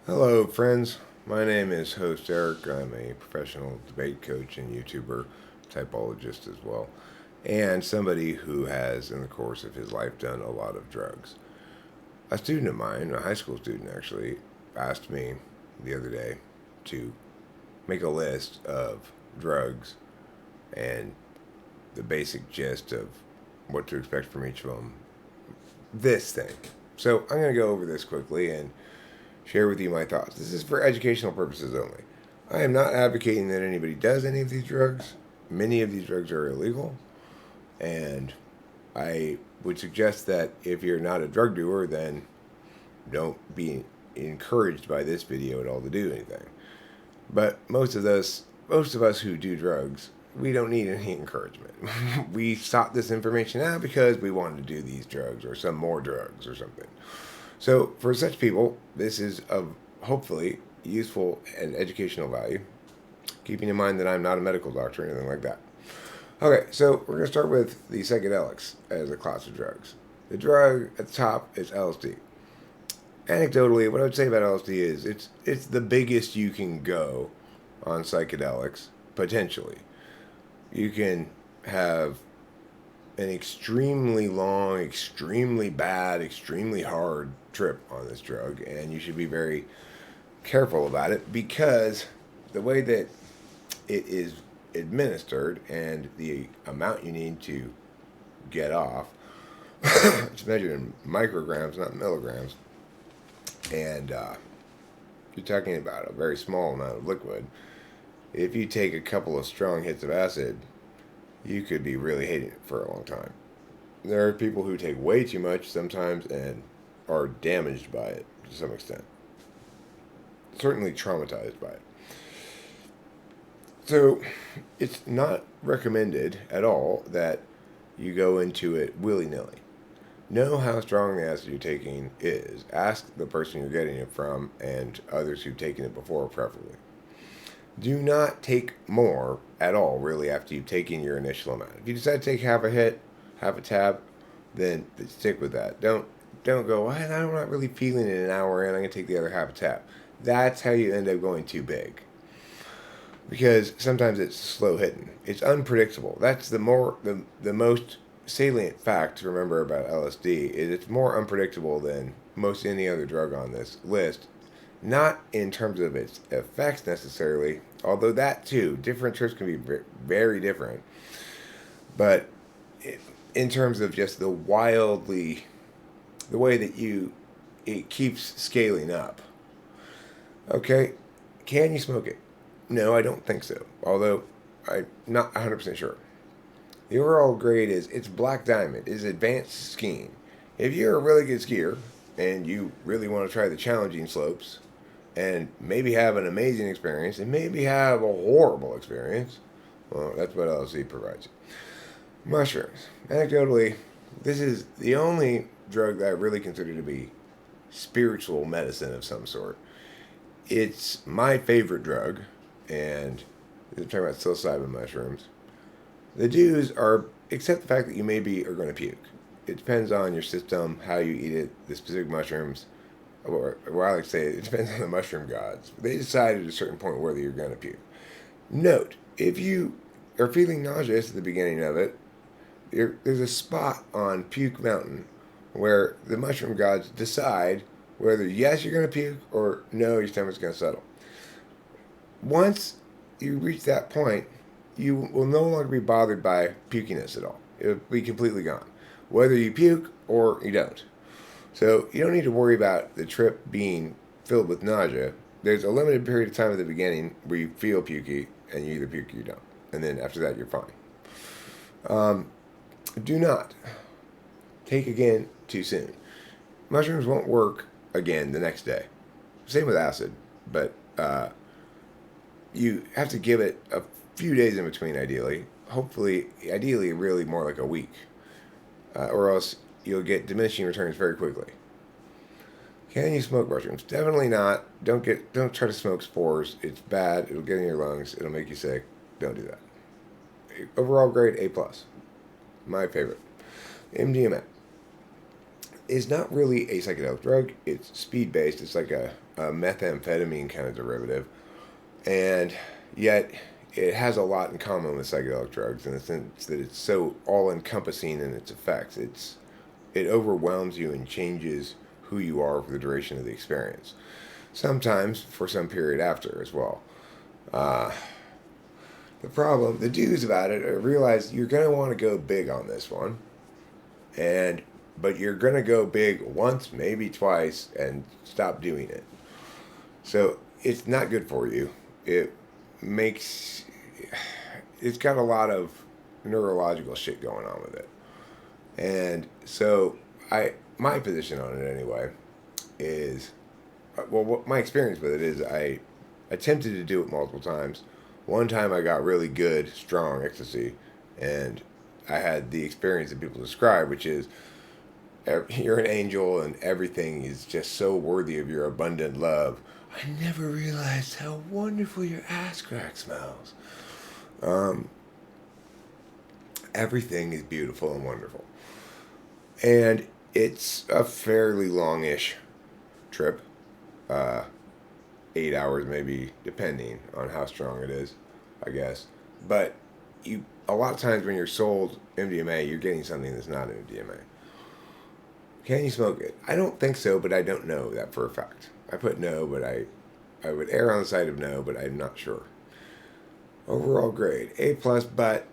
Hello, friends. My name is host Eric. I'm a professional debate coach and YouTuber, typologist as well, and somebody who has, in the course of his life, done a lot of drugs. A student of mine, a high school student actually, asked me the other day to make a list of drugs and the basic gist of what to expect from each of them. This thing. So I'm going to go over this quickly and share with you my thoughts. This is for educational purposes only. I am not advocating that anybody does any of these drugs. Many of these drugs are illegal, and I would suggest that if you're not a drug doer, then don't be encouraged by this video at all to do anything. But most of us who do drugs, we don't need any encouragement. We sought this information out because we wanted to do these drugs or some more drugs or something. So, for such people, this is of hopefully useful and educational value, keeping in mind that I'm not a medical doctor or anything like that. Okay, so we're going to start with the psychedelics as a class of drugs. The drug at the top is LSD. Anecdotally, what I would say about LSD is it's the biggest you can go on psychedelics, potentially. You can have an extremely long, extremely bad, extremely hard trip on this drug, and you should be very careful about it because the way that it is administered and the amount you need to get off, it's measured in micrograms, not milligrams, and you're talking about a very small amount of liquid. If you take a couple of strong hits of acid, you could be really hating it for a long time. There are people who take way too much sometimes and are damaged by it to some extent. Certainly traumatized by it. So, it's not recommended at all that you go into it willy nilly. Know how strong the acid you're taking is. Ask the person you're getting it from and others who've taken it before, preferably. Do not take more at all, really, after you've taken your initial amount. If you decide to take half a hit, half a tab, then stick with that. Don't go, well, I'm not really feeling it an hour in, I'm going to take the other half a tab. That's how you end up going too big. Because sometimes it's slow hitting. It's unpredictable. That's the most salient fact to remember about LSD is it's more unpredictable than most any other drug on this list. Not in terms of its effects necessarily, although that too, different trips can be very different. But in terms of just the way that it keeps scaling up. Okay, can you smoke it? No, I don't think so. Although I'm not 100% sure. The overall grade is it's black diamond, it's advanced skiing. If you're a really good skier and you really want to try the challenging slopes and maybe have an amazing experience and maybe have a horrible experience, well, that's what LSD provides you. Mushrooms. Anecdotally, this is the only drug that I really consider to be spiritual medicine of some sort. It's my favorite drug, and we're talking about psilocybin mushrooms. The do's are, except the fact that you maybe are going to puke. It depends on your system, how you eat it, the specific mushrooms. Or I like to say it depends on the mushroom gods. They decide at a certain point whether you're going to puke. Note, if you are feeling nauseous at the beginning of it, there's a spot on Puke Mountain where the mushroom gods decide whether yes, you're going to puke or no, your stomach's going to settle. Once you reach that point, you will no longer be bothered by pukiness at all. It will be completely gone, whether you puke or you don't. So you don't need to worry about the trip being filled with nausea. There's a limited period of time at the beginning where you feel pukey, and you either puke or you don't. And then after that, you're fine. Do not take again too soon. Mushrooms won't work again the next day. Same with acid, but you have to give it a few days in between, ideally. Hopefully, ideally, really more like a week, or else you'll get diminishing returns very quickly. Can you smoke mushrooms? Definitely not. Don't try to smoke spores. It's bad. It'll get in your lungs. It'll make you sick. Don't do that. Overall grade A plus. My favorite. MDMA. is not really a psychedelic drug. It's speed based. It's like a methamphetamine kind of derivative, and yet it has a lot in common with psychedelic drugs in the sense that it's so all encompassing in its effects. It overwhelms you and changes who you are for the duration of the experience. Sometimes for some period after as well. Uh, the dudes about it, realize you're going to want to go big on this one, and but you're going to go big once, maybe twice, and stop doing it. So it's not good for you. It makes it's got a lot of neurological shit going on with it, and so my position on it anyway is well, what my experience with it is I attempted to do it multiple times. One time I got really good, strong ecstasy, and I had the experience that people describe, which is you're an angel and everything is just so worthy of your abundant love. I never realized how wonderful your ass crack smells. Um, Everything is beautiful and wonderful. And it's a fairly longish trip. Uh, 8 hours maybe, depending on how strong it is, I guess. But you a lot of times when you're sold MDMA, you're getting something that's not MDMA. Can you smoke it? I don't think so, but I don't know that for a fact. I put no, but I would err on the side of no, but I'm not sure. Overall grade A plus, but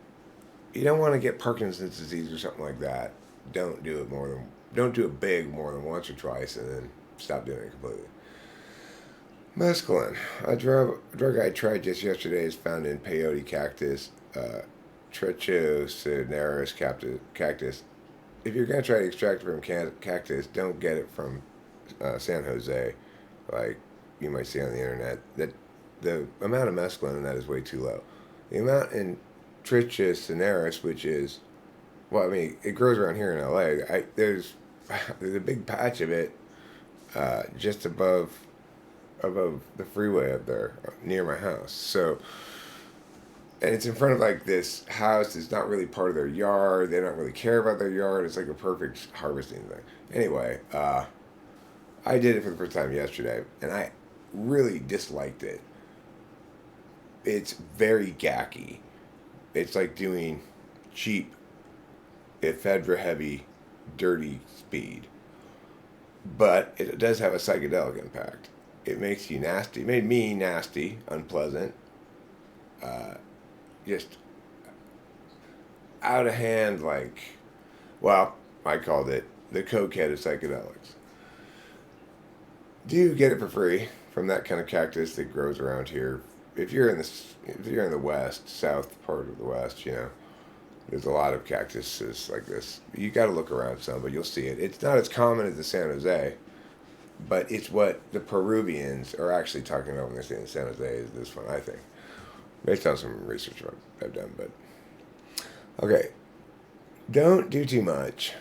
you don't want to get Parkinson's disease or something like that. Don't do it big more than once or twice, and then stop doing it completely. Mescaline, a drug I tried just yesterday, is found in peyote cactus, Trichosinaris cactus. If you're going to try to extract it from cactus, don't get it from San Jose, like you might see on the internet. That the amount of mescaline in that is way too low. The amount in Trichosinaris, which is, well, I mean, it grows around here in LA. There's a big patch of it just above the freeway up there near my house. So, and it's in front of like this house. It's not really part of their yard. They don't really care about their yard. It's like a perfect harvesting thing. Anyway, I did it for the first time yesterday, and I really disliked it. It's very gacky. It's like doing cheap, ephedra heavy, dirty speed. But it does have a psychedelic impact. It makes you nasty. It made me nasty, unpleasant, just out of hand. Well, I called it the cokehead of psychedelics. Do you get it for free from that kind of cactus that grows around here? If you're in the west, south part of the west, there's a lot of cactuses like this. You got to look around some, but you'll see it. It's not as common as the San Jose, but it's what the Peruvians are actually talking about when they're saying San Jose is this one, I think. Based on some research I've done, but okay. Don't do too much,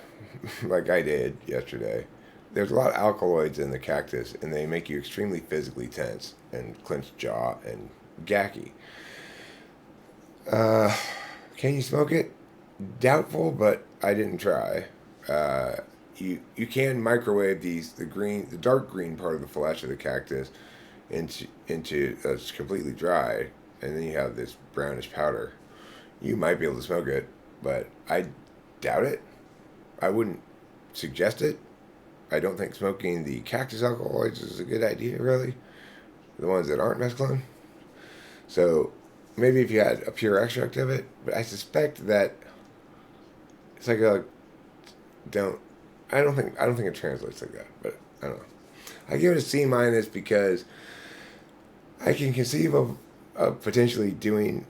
like I did yesterday. There's a lot of alkaloids in the cactus, and they make you extremely physically tense and clenched jaw and gacky. Can you smoke it? Doubtful, but I didn't try. You can microwave the dark green part of the flesh of the cactus into it's completely dry, and then you have this brownish powder. You might be able to smoke it, but I doubt it. I wouldn't suggest it. I don't think smoking the cactus alkaloids is a good idea, really. The ones that aren't mescaline. So maybe if you had a pure extract of it, but I suspect that it's like I don't think it translates like that, but I don't know. I give it a C minus because I can conceive of potentially doing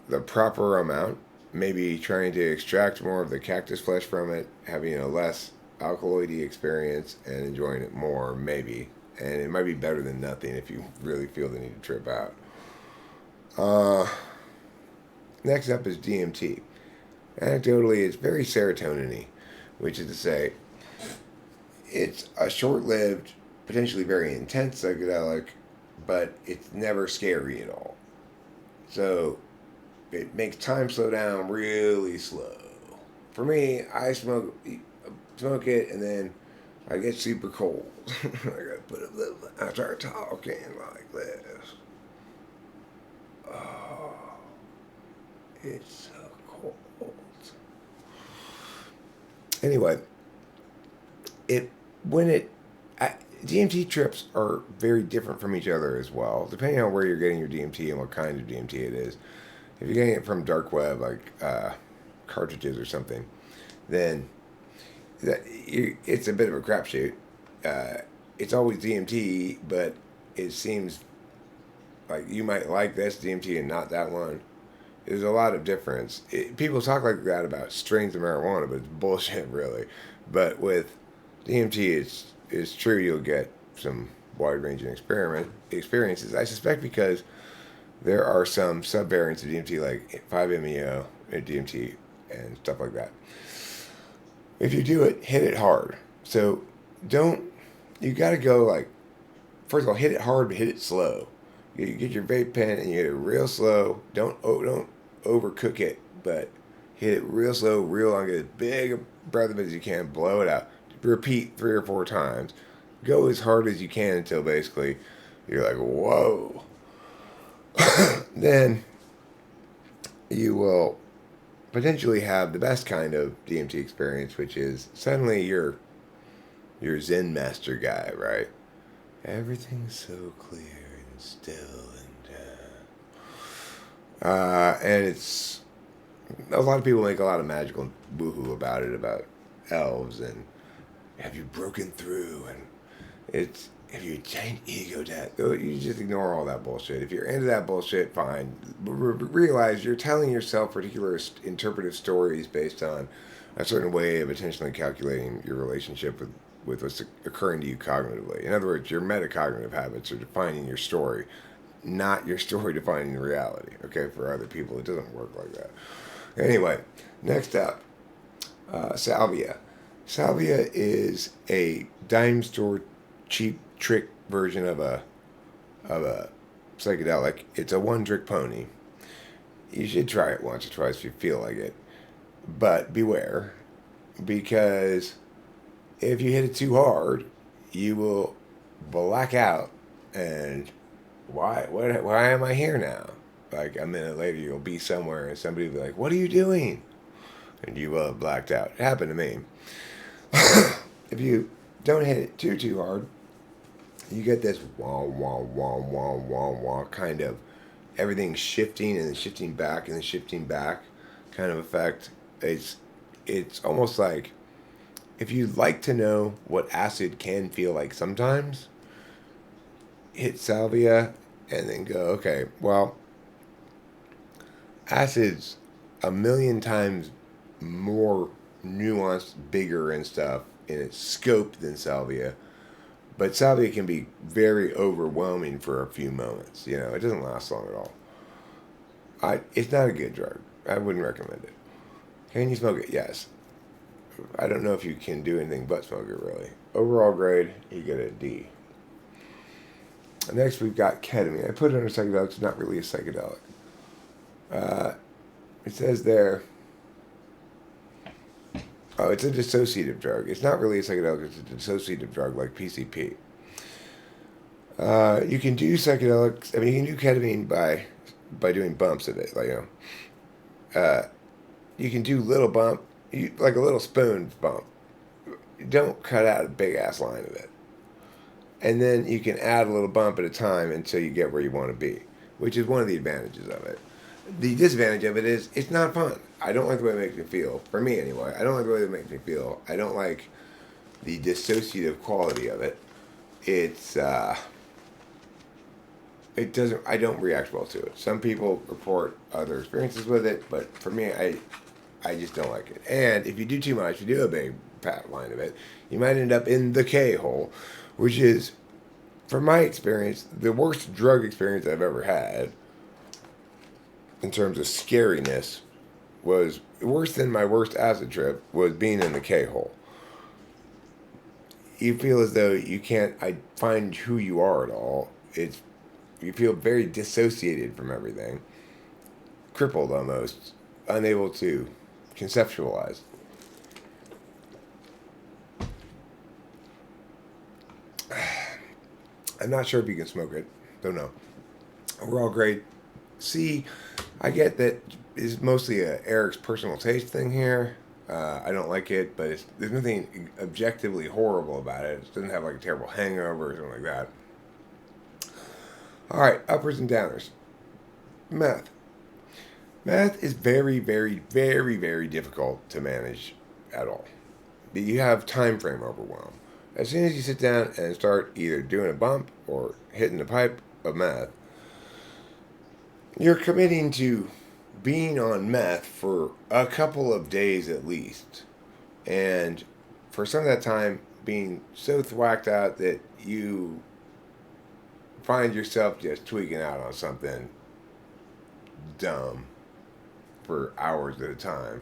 the proper amount, maybe trying to extract more of the cactus flesh from it, having a less alkaloidy experience and enjoying it more, maybe. And it might be better than nothing if you really feel the need to trip out. Next up is DMT. Anecdotally, it's very serotonin-y, which is to say, it's a short-lived, potentially very intense psychedelic, but it's never scary at all. So it makes time slow down really slow. For me, I smoke it, and then I get super cold. I gotta put a little. I start talking like this. Oh, it's so cold. Anyway, it when it I, DMT trips are very different from each other as well, depending on where you're getting your DMT and what kind of DMT it is. If you're getting it from dark web, like cartridges or something, then it's a bit of a crapshoot. It's always DMT, but it seems like you might like this DMT and not that one. There's a lot of difference. People talk like that about strains of marijuana, but it's bullshit, really. But with DMT, it's true. You'll get some wide-ranging experiences. I suspect because there are some subvariants of DMT, like 5-MeO and DMT and stuff like that. If you do it, hit it hard. So don't. You got to go like. First of all, hit it hard, but hit it slow. You get your vape pen and you hit it real slow. Don't overcook it, but hit it real slow, real long. Get as big a breath of it as you can. Blow it out. Repeat 3 or 4 times. Go as hard as you can until basically you're like, whoa. Then you will potentially have the best kind of DMT experience, which is suddenly you're Zen master guy, right? Everything's so clear and still and it's a lot of people make a lot of magical woohoo about it, about elves and have you broken through, and it's if you change ego death, you just ignore all that bullshit. If you're into that bullshit, fine. Realize you're telling yourself particular interpretive stories based on a certain way of intentionally calculating your relationship with what's occurring to you cognitively. In other words, your metacognitive habits are defining your story, not your story defining the reality. Okay, for other people, it doesn't work like that. Anyway, next up, Salvia. Salvia is a dime store cheap trick version of a psychedelic. It's a one-trick pony. You should try it once or twice if you feel like it, but beware, because if you hit it too hard, you will black out. And why am I here now? Like a minute later, you'll be somewhere and somebody will be like, "What are you doing?" And you will have blacked out. It happened to me. If you don't hit it too hard, you get this wah wah wah wah wah wah kind of everything shifting and then shifting back and then shifting back kind of effect. It's almost like if you'd like to know what acid can feel like sometimes, hit Salvia and then go, okay, well, acid's a million times more nuanced, bigger and stuff in its scope than Salvia. But Salvia can be very overwhelming for a few moments. You know, it doesn't last long at all. It's not a good drug. I wouldn't recommend it. Can you smoke it? Yes. I don't know if you can do anything but smoke it, really. Overall grade, you get a D. Next, we've got ketamine. I put it under psychedelic. It's not really a psychedelic. It says there, oh, it's a dissociative drug. It's not really a psychedelic. It's a dissociative drug like PCP. You can do psychedelics. I mean, you can do ketamine by doing bumps of it. Like, you can do little bump, like a little spoon bump. Don't cut out a big ass line of it. And then you can add a little bump at a time until you get where you want to be, which is one of the advantages of it. The disadvantage of it is it's not fun. I don't like the way it makes me feel. For me, anyway. I don't like the way it makes me feel. I don't like the dissociative quality of it. It doesn't. I don't react well to it. Some people report other experiences with it, but for me, I just don't like it. And if you do too much, if you do a big fat line of it, you might end up in the K-hole, which is, from my experience, the worst drug experience I've ever had in terms of scariness. Was worse than my worst acid trip was being in the K-hole. You feel as though you can't find who you are at all. You feel very dissociated from everything, crippled almost, unable to conceptualize. I'm not sure if you can smoke it. Don't know. Overall, great. C, I get that is mostly a Eric's personal taste thing here. I don't like it, but there's nothing objectively horrible about it. It doesn't have like a terrible hangover or something like that. All right, uppers and downers. Meth. Meth is very, very, very, very difficult to manage at all. You have time frame overwhelm. As soon as you sit down and start either doing a bump or hitting the pipe of meth, you're committing to being on meth for a couple of days at least. And for some of that time, being so thwacked out that you find yourself just tweaking out on something dumb for hours at a time.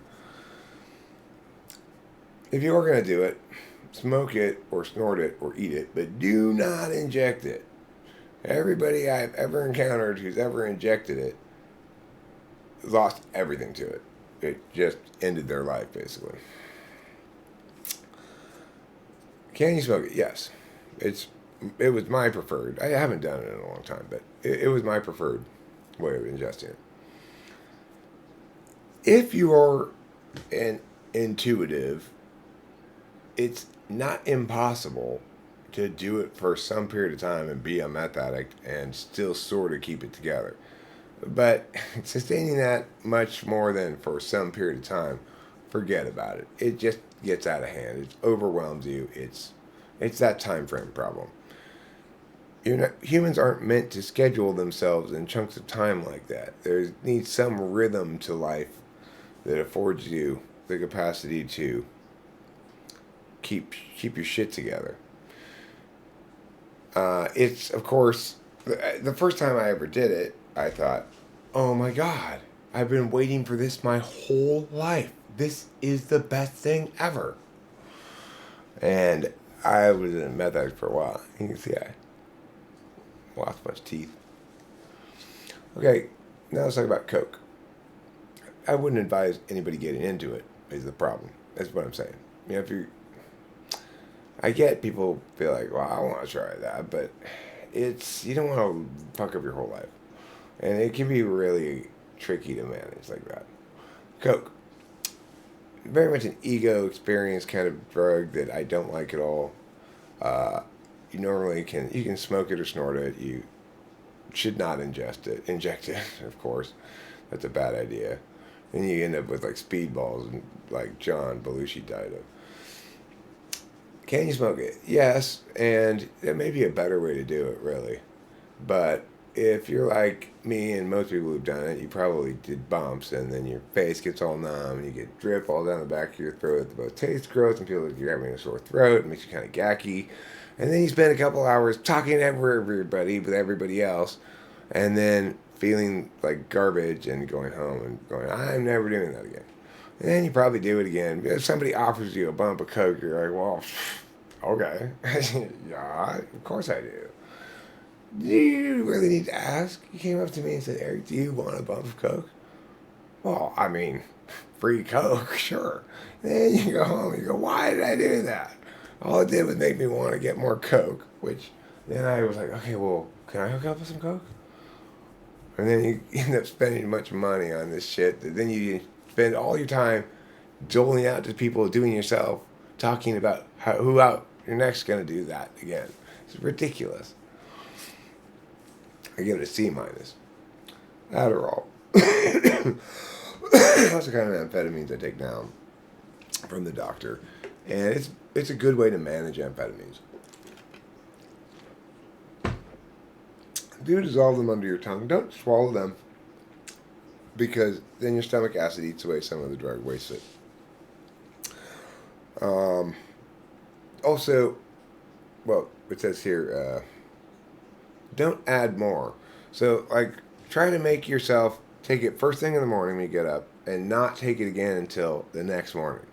If you are going to do it, smoke it or snort it or eat it, but do not inject it. Everybody I've ever encountered who's ever injected it lost everything to it. It just ended their life, basically. Can you smoke it? Yes. It was my preferred. I haven't done it in a long time, but it was my preferred way of ingesting it. If you are an intuitive, it's not impossible to do it for some period of time and be a meth addict and still sort of keep it together. But sustaining that much more than for some period of time, forget about it. It just gets out of hand. It overwhelms you. It's that time frame problem. Humans aren't meant to schedule themselves in chunks of time like that. There needs some rhythm to life that affords you the capacity to keep your shit together. It's, of course, the first time I ever did it, I thought, oh my God, I've been waiting for this my whole life. This is the best thing ever. And I was in a meth addict for a while. You can see I lost a bunch of teeth. Okay, now let's talk about Coke. I wouldn't advise anybody getting into it, is the problem. That's what I'm saying. If you, I get people feel like, well, I want to try that, but you don't want to fuck up your whole life. And it can be really tricky to manage like that. Coke. Very much an ego experience kind of drug that I don't like at all. You normally you can smoke it or snort it. You should not inject it, of course. That's a bad idea. Then you end up with like speedballs and like John Belushi died of. Can you smoke it? Yes, and there may be a better way to do it, really. But if you're like me and most people who've done it, you probably did bumps, and then your face gets all numb, and you get drip all down the back of your throat. It both tastes gross and feel like you're having a sore throat. It makes you kind of gacky. And then you spend a couple hours talking to everybody with everybody else, and then feeling like garbage and going home and going, I'm never doing that again. And then you probably do it again. If somebody offers you a bump of Coke, you're like, well, okay. Yeah, of course I do. Do you really need to ask? You came up to me and said, Eric, do you want a bump of Coke? Well, I mean, free Coke, sure. Then you go home and you go, why did I do that? All it did was make me want to get more Coke, which then I was like, okay, well, can I hook up with some Coke? And then you end up spending much money on this shit. Then you spend all your time doling out to people, doing yourself, talking about who out you're next going to do that again. It's ridiculous. I give it a C minus. Adderall. That's the kind of amphetamines I take down from the doctor. And it's a good way to manage amphetamines. Do dissolve them under your tongue. Don't swallow them, because then your stomach acid eats away some of the drug, wastes it. Also, well, it says here, don't add more. So, like, try to make yourself take it first thing in the morning when you get up and not take it again until the next morning.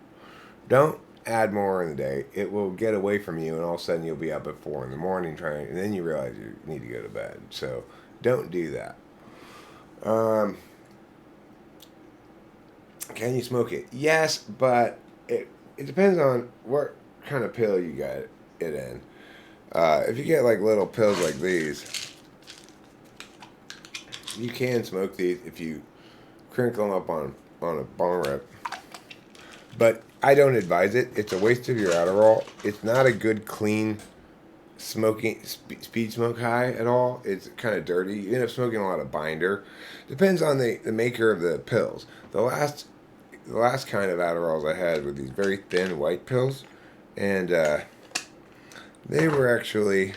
Don't add more in the day. It will get away from you, and all of a sudden you'll be up at 4 in the morning trying, and then you realize you need to go to bed. So don't do that. Can you smoke it? Yes, but it depends on what kind of pill you got it in. If you get like little pills like these, you can smoke these if you crinkle them up on a bong rip. But I don't advise it. It's a waste of your Adderall. It's not a good clean speed smoke high at all. It's kind of dirty. You end up smoking a lot of binder. Depends on the maker of the pills. The last kind of Adderalls I had were these very thin white pills, and they were actually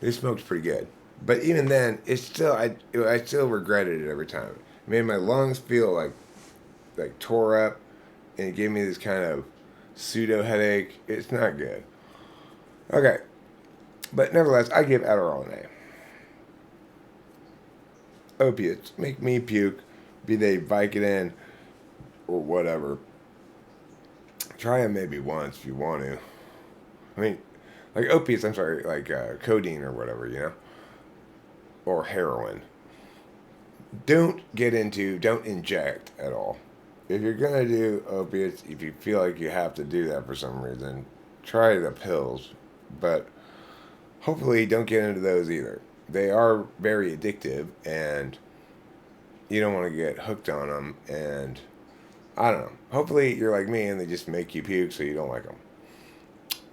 they smoked pretty good. But even then, it's still I still regretted it every time. It made my lungs feel like tore up, and it gave me this kind of pseudo headache. It's not good. Okay, but nevertheless, I give Adderall an A. Opiates make me puke, be they Vicodin or whatever. Try them maybe once if you want to. I mean, like opiates, I'm sorry, like codeine or whatever, or heroin. Don't inject at all. If you're going to do opiates, if you feel like you have to do that for some reason, try the pills. But hopefully don't get into those either. They are very addictive, and you don't want to get hooked on them. And I don't know. Hopefully you're like me and they just make you puke so you don't like them.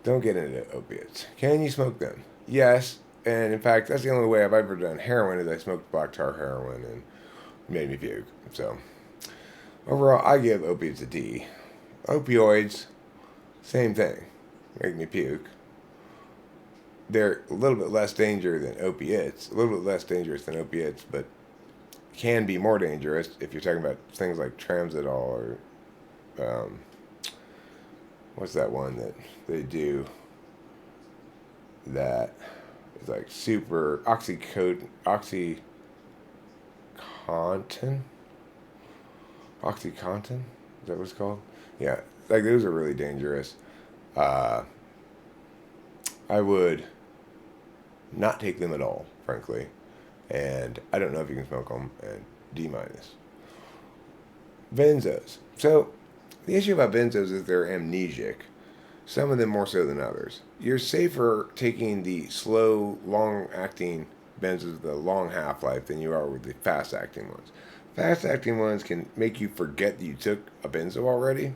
Don't get into opiates. Can you smoke them? Yes. And in fact, that's the only way I've ever done heroin is I smoked black tar heroin and it made me puke. So overall, I give opiates a D. Opioids, same thing. Make me puke. They're a little bit less dangerous than opiates. But can be more dangerous if you're talking about things like Tramzadol or what's that one that they do that is like super Oxycontin? Oxycontin? Is that what it's called? Yeah, like those are really dangerous. I would not take them at all, frankly. And I don't know if you can smoke them. And D-. Benzos. So the issue about benzos is they're amnesic. Some of them more so than others. You're safer taking the slow, long-acting benzos with a long half-life than you are with the fast-acting ones. Fast-acting ones can make you forget that you took a benzo already.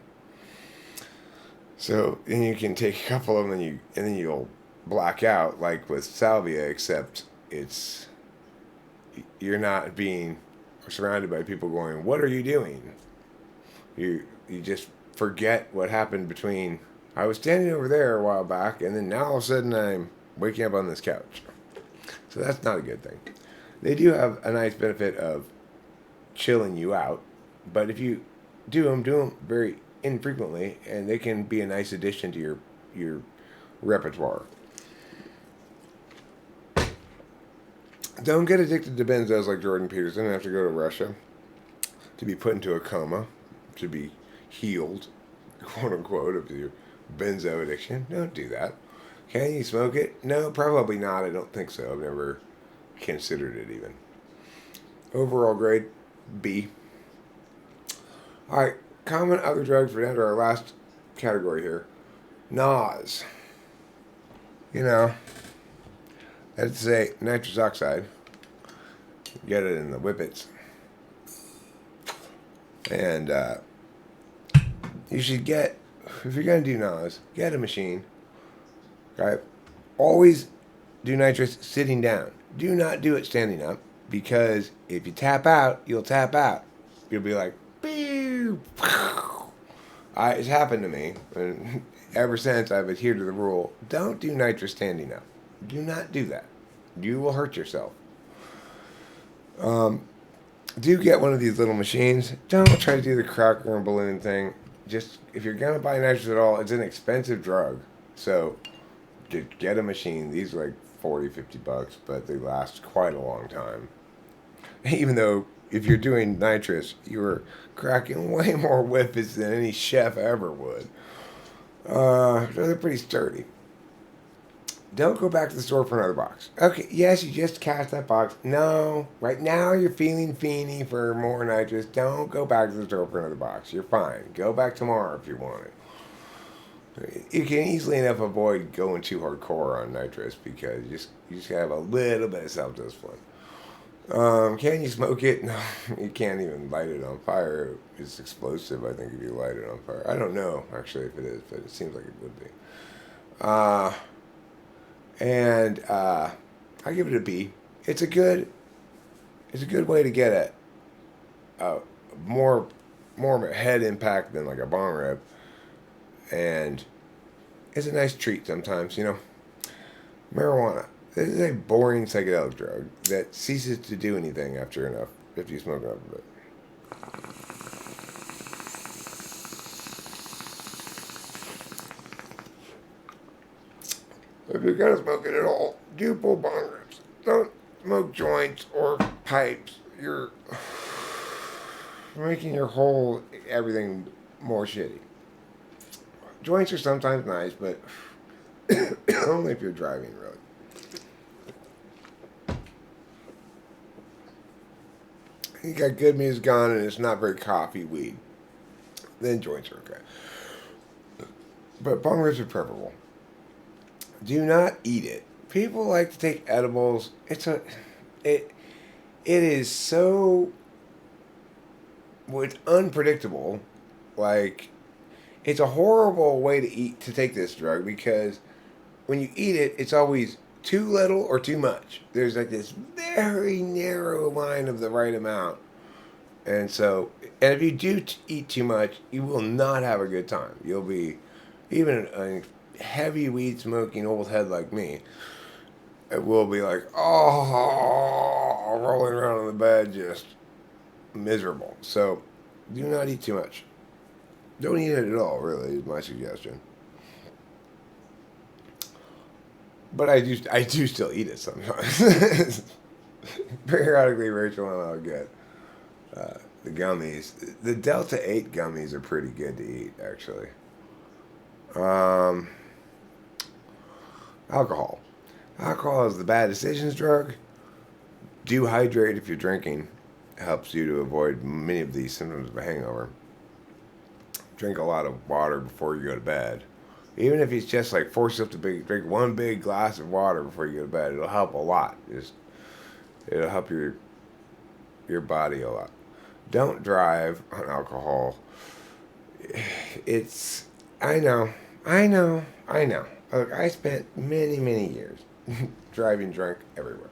So then you can take a couple of them and then you'll black out like with Salvia, except you're not being surrounded by people going, "What are you doing?" You just forget what happened between. I was standing over there a while back, and then now all of a sudden I'm waking up on this couch. So that's not a good thing. They do have a nice benefit of chilling you out, but if you do them very infrequently, and they can be a nice addition to your repertoire. Don't get addicted to benzos like Jordan Peterson and have to go to Russia to be put into a coma, to be healed, quote unquote, of your benzo addiction. Don't do that. Can you smoke it? No, probably not. I don't think so. I've never considered it even. Overall grade, B. Alright, common other drugs. We're down to our last category here. NOS. I'd say nitrous oxide. Get it in the whippets. And you should get, if you're going to do NOS, get a machine. Okay? Always do nitrous sitting down. Do not do it standing up, because if you tap out, you'll tap out. You'll be like, pew. It's happened to me. And ever since, I've adhered to the rule, don't do nitrous standing up. Do not do that. You will hurt yourself. Do get one of these little machines. Don't try to do the cracker and balloon thing. Just, if you're going to buy nitrous at all, it's an expensive drug. So, get a machine. These are like $40, $50, but they last quite a long time. Even though, if you're doing nitrous, you're cracking way more whippets than any chef ever would. They're pretty sturdy. Don't go back to the store for another box. Okay, yes, you just cast that box. No, right now you're feeling fiendy for more nitrous. Don't go back to the store for another box. You're fine. Go back tomorrow if you want it. You can easily enough avoid going too hardcore on nitrous because you just have a little bit of self discipline. Can you smoke it? No, you can't even light it on fire. It's explosive, I think, if you light it on fire. I don't know actually if it is, but it seems like it would be. Uh, and I give it a B. It's a good way to get at more more head impact than like a bong rip, and it's a nice treat sometimes. Marijuana. This is a boring psychedelic drug that ceases to do anything after you smoke enough of it. If you're gonna smoke it at all, do pull bong rips. Don't smoke joints or pipes. You're making your whole everything more shitty. Joints are sometimes nice, but only if you're driving, really. You got good music on and it's not very coffee weed, then joints are okay. But bong rips are preferable. Do not eat it. People like to take edibles. It is so it's unpredictable. Like it's a horrible way to take this drug because when you eat it, it's always too little or too much. There's like this very narrow line of the right amount. And if you do eat too much, you will not have a good time. You'll be, even a heavy weed smoking old head like me, it will be like, oh, rolling around on the bed, just miserable. So, do not eat too much. Don't eat it at all, really, is my suggestion. But I do still eat it sometimes. Periodically, Rachel and I'll get the gummies. The Delta 8 gummies are pretty good to eat, actually. Alcohol. Alcohol is the bad decisions drug. Do hydrate if you're drinking. It helps you to avoid many of these symptoms of a hangover. Drink a lot of water before you go to bed. Even if it's just like force yourself to drink one big glass of water before you go to bed, it'll help a lot. It'll help your body a lot. Don't drive on alcohol. I know. Look, I spent many years driving drunk everywhere.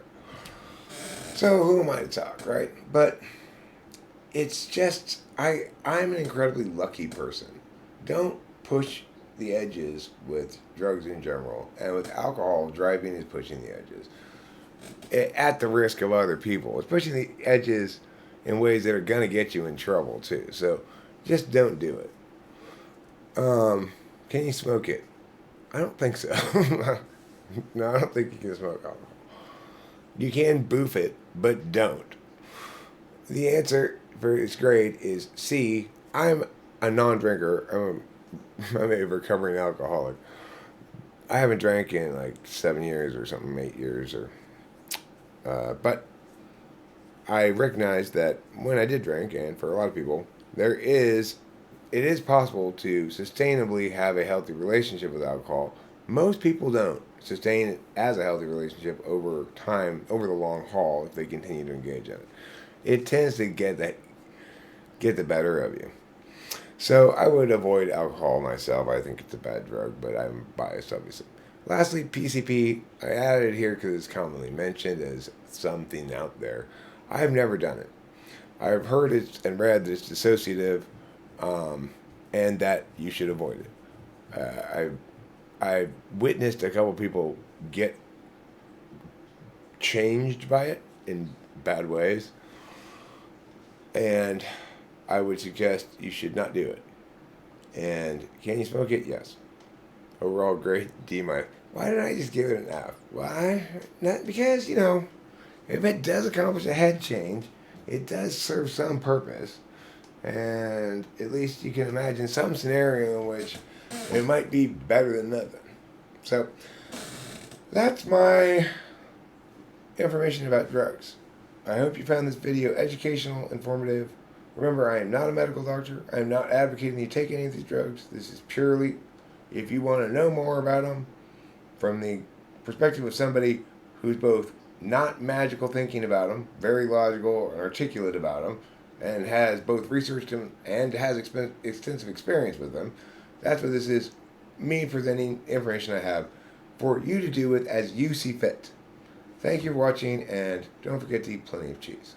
So who am I to talk, right? But it's just I'm an incredibly lucky person. Don't push the edges with drugs in general, and with alcohol, driving is pushing the edges at the risk of other people. It's pushing the edges in ways that are gonna get you in trouble too. So just don't do it. Can you smoke it? I don't think so. No, I don't think you can smoke alcohol. You can boof it, but don't. The answer for its grade is C. I'm a non-drinker. I'm a recovering alcoholic. I haven't drank in like 7 years or something, 8 years, but I recognize that when I did drink, and for a lot of people, it is possible to sustainably have a healthy relationship with alcohol. Most people don't sustain it as a healthy relationship over time, over the long haul, if they continue to engage in it. It tends to get the better of you. So I would avoid alcohol myself. I think it's a bad drug, but I'm biased, obviously. Lastly, PCP. I added it here because it's commonly mentioned as something out there. I have never done it. I've heard it and read that it's dissociative, and that you should avoid it. I've witnessed a couple people get changed by it in bad ways, and I would suggest you should not do it. And can you smoke it? Yes. Overall grade D minus. Why didn't I just give it an F? Why? Not because, if it does accomplish a head change, it does serve some purpose. And at least you can imagine some scenario in which it might be better than nothing. So that's my information about drugs. I hope you found this video educational, informative. Remember, I am not a medical doctor. I am not advocating you take any of these drugs. This is purely If you want to know more about them from the perspective of somebody who's both not magical thinking about them, very logical and articulate about them, and has both researched them and has extensive experience with them, that's what this is. Me presenting information I have for you to do with as you see fit. Thank you for watching, and don't forget to eat plenty of cheese.